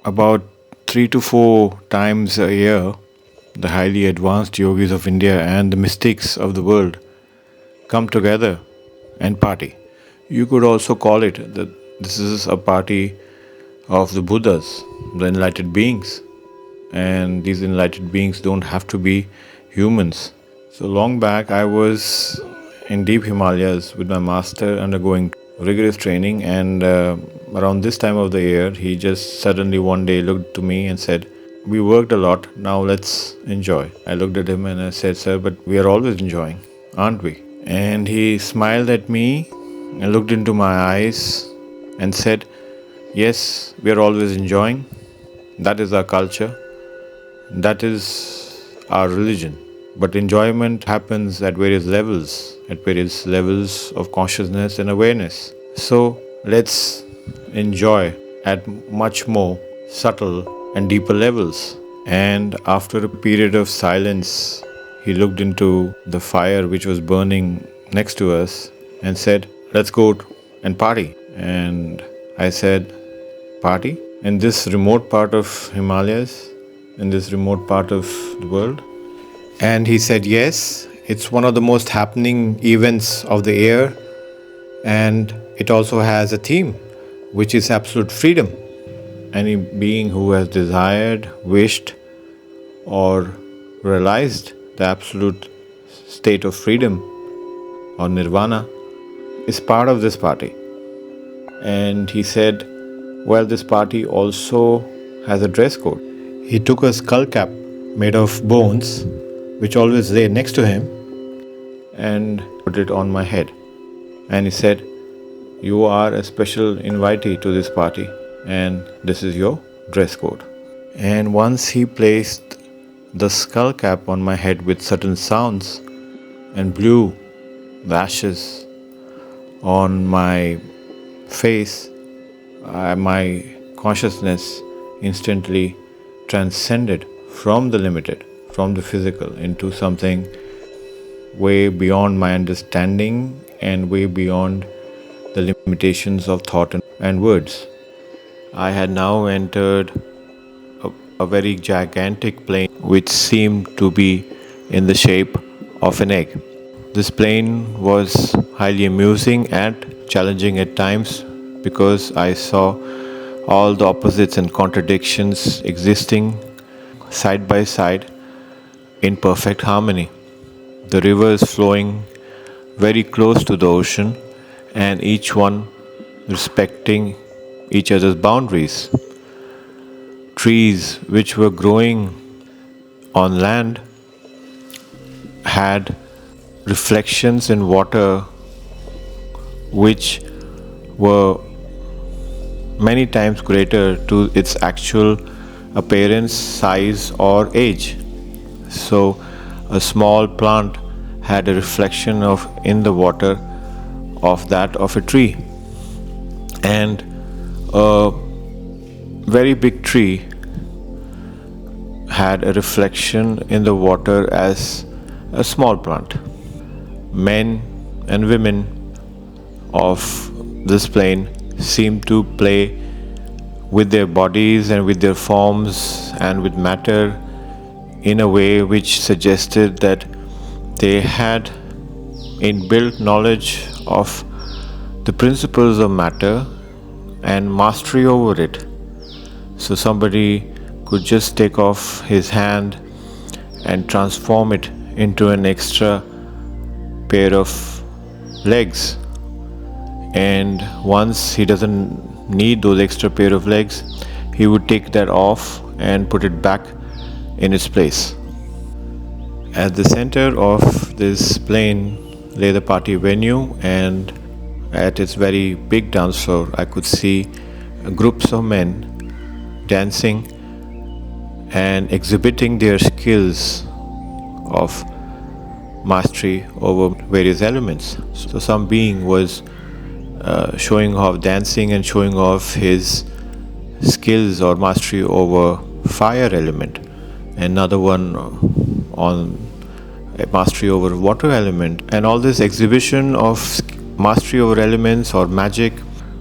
About 3 to 4 times a year, the highly advanced yogis of India and the mystics of the world come together and party. You could also call it that this is a party of the Buddhas, the enlightened beings. And these enlightened beings don't have to be humans. So long back, I was in deep Himalayas with my master undergoing rigorous training, and around this time of the year, he just suddenly one day looked to me and said, "We worked a lot, now let's enjoy." I looked at him and I said, "Sir, but we are always enjoying, aren't we?" And he smiled at me and looked into my eyes and said, "Yes, we are always enjoying. That is our culture. That is our religion. But enjoyment happens at various levels of consciousness and awareness. So let's enjoy at much more subtle and deeper levels." And after a period of silence, he looked into the fire which was burning next to us and said, "Let's go and party." And I said, "Party? In this remote part of Himalayas? In this remote part of the world?" And he said, "Yes, it's one of the most happening events of the year, and it also has a theme, which is absolute freedom. Any being who has desired, wished, or realized the absolute state of freedom or nirvana is part of this party." And he said, "Well, this party also has a dress code." He took a skull cap made of bones, which always lay next to him, and put it on my head. And he said, "You are a special invitee to this party, and this is your dress code." And once he placed the skull cap on my head with certain sounds and blew the ashes on my face, my consciousness instantly transcended from the limited, from the physical, into something way beyond my understanding and way beyond the limitations of thought and words. I had now entered a very gigantic plane which seemed to be in the shape of an egg. This plane was highly amusing and challenging at times because I saw all the opposites and contradictions existing side by side in perfect harmony. The rivers flowing very close to the ocean and each one respecting each other's boundaries. Trees which were growing on land had reflections in water which were many times greater to its actual appearance, size, or age. So, a small plant had a reflection of in the water of that of a tree, and a very big tree had a reflection in the water as a small plant. Men and women of this plane seemed to play with their bodies and with their forms and with matter in a way which suggested that they had inbuilt knowledge of the principles of matter and mastery over it. So somebody could just take off his hand and transform it into an extra pair of legs. And once he doesn't need those extra pair of legs, he would take that off and put it back in its place. At the center of this plane lay the party venue, and at its very big dance floor, I could see groups of men dancing and exhibiting their skills of mastery over various elements. So some being was showing off dancing and showing off his skills or mastery over fire element, another one on mastery over water element, and all this exhibition of mastery over elements or magic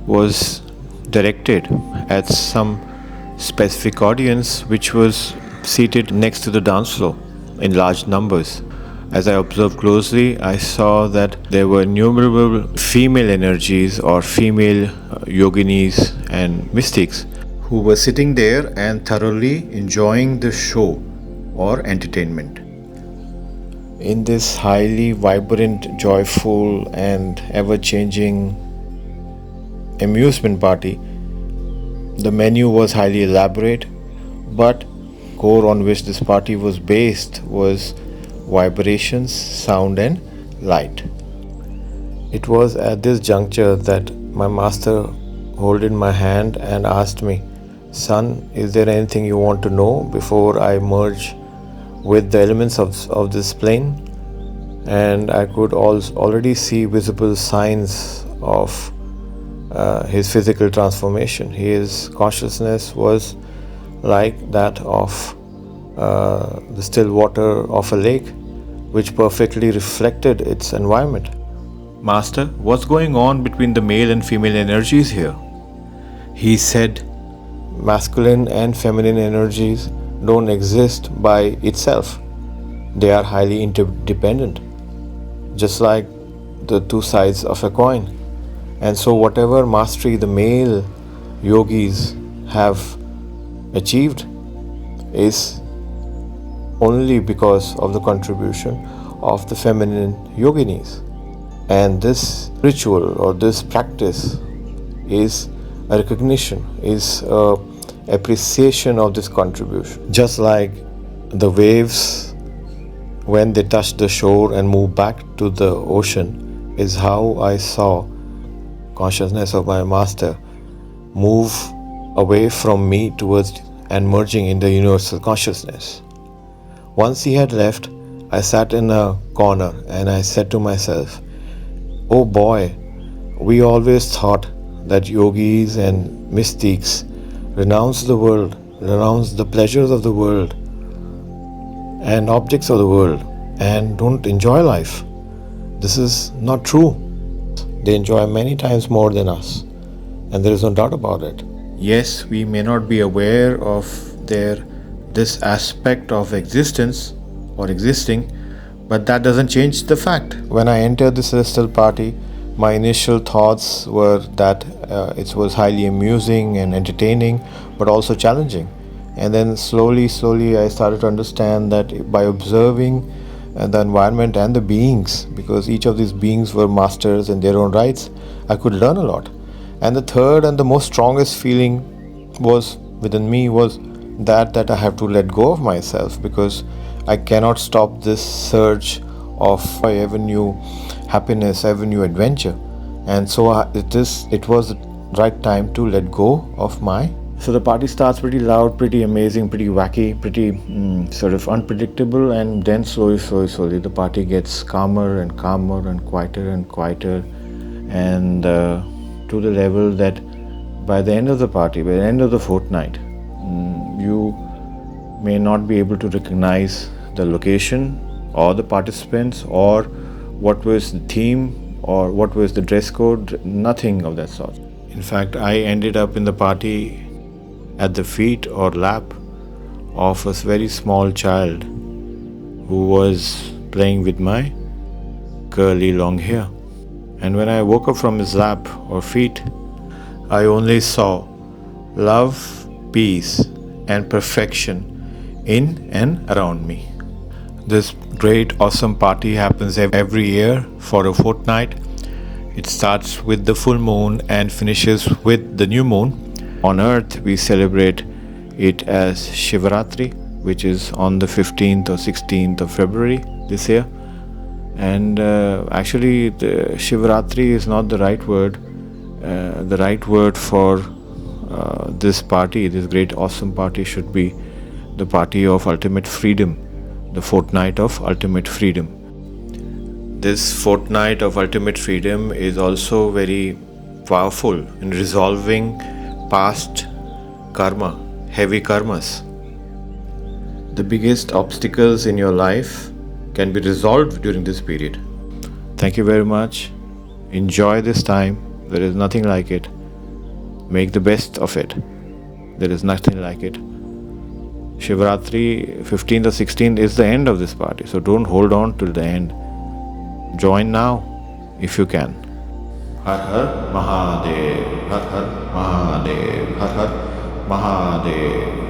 was directed at some specific audience which was seated next to the dance floor in large numbers. As I observed closely, I saw that there were innumerable female energies or female yoginis and mystics who were sitting there and thoroughly enjoying the show or entertainment. In this highly vibrant, joyful, and ever changing amusement party, the menu was highly elaborate, but core on which this party was based was vibrations, sound, and light. It was at this juncture that my master holded my hand and asked me, "Son, is there anything you want to know before I merge with the elements of this plane?" And I could already see visible signs of his physical transformation. His consciousness was like that of the still water of a lake, which perfectly reflected its environment. "Master, what's going on between the male and female energies here?" He said, "Masculine and feminine energies don't exist by itself. They are highly interdependent, just like the two sides of a coin. And so whatever mastery the male yogis have achieved is only because of the contribution of the feminine yoginis. And this ritual or this practice is a recognition, is a appreciation of this contribution. Just like the waves, when they touch the shore and move back to the ocean, is how I saw consciousness of my master move away from me towards and merging in the universal consciousness. Once he had left, I sat in a corner and I said to myself, "Oh boy, we always thought that yogis and mystics renounce the world, renounce the pleasures of the world and objects of the world and don't enjoy life. This is not true. They enjoy many times more than us, and there is no doubt about it." Yes, we may not be aware of this aspect of existence or existing, but that doesn't change the fact. When I entered the celestial party, my initial thoughts were that it was highly amusing and entertaining, but also challenging. And then slowly, I started to understand that by observing the environment and the beings, because each of these beings were masters in their own rights, I could learn a lot. And the third and the most strongest feeling was within me was that I have to let go of myself, because I cannot stop this surge of ever new happiness, ever new adventure. And so it was the right time to let go of my. So the party starts pretty loud, pretty amazing, pretty wacky, pretty sort of unpredictable, and then slowly the party gets calmer and calmer and quieter, and to the level that by the end of the party, by the end of the fortnight, you may not be able to recognize the location or the participants or what was the theme or what was the dress code, nothing of that sort. In fact, I ended up in the party at the feet or lap of a very small child who was playing with my curly long hair. And when I woke up from his lap or feet, I only saw love, peace, and perfection in and around me. This great, awesome party happens every year for a fortnight. It starts with the full moon and finishes with the new moon. On earth, we celebrate it as Shivaratri, which is on the 15th or 16th of February this year. And actually, the Shivaratri is not the right word. The right word for this party, this great, awesome party, should be the party of ultimate freedom, the fortnight of ultimate freedom. This fortnight of ultimate freedom is also very powerful in resolving past karma, heavy karmas. The biggest obstacles in your life can be resolved during this period. Thank you very much. Enjoy this time. There is nothing like it. Make the best of it. There is nothing like it. Shivaratri 15th or 16th is the end of this party, so don't hold on till the end. Join now if you can. Har Har Mahadev, Har Har Mahadev, Har Har Mahadev.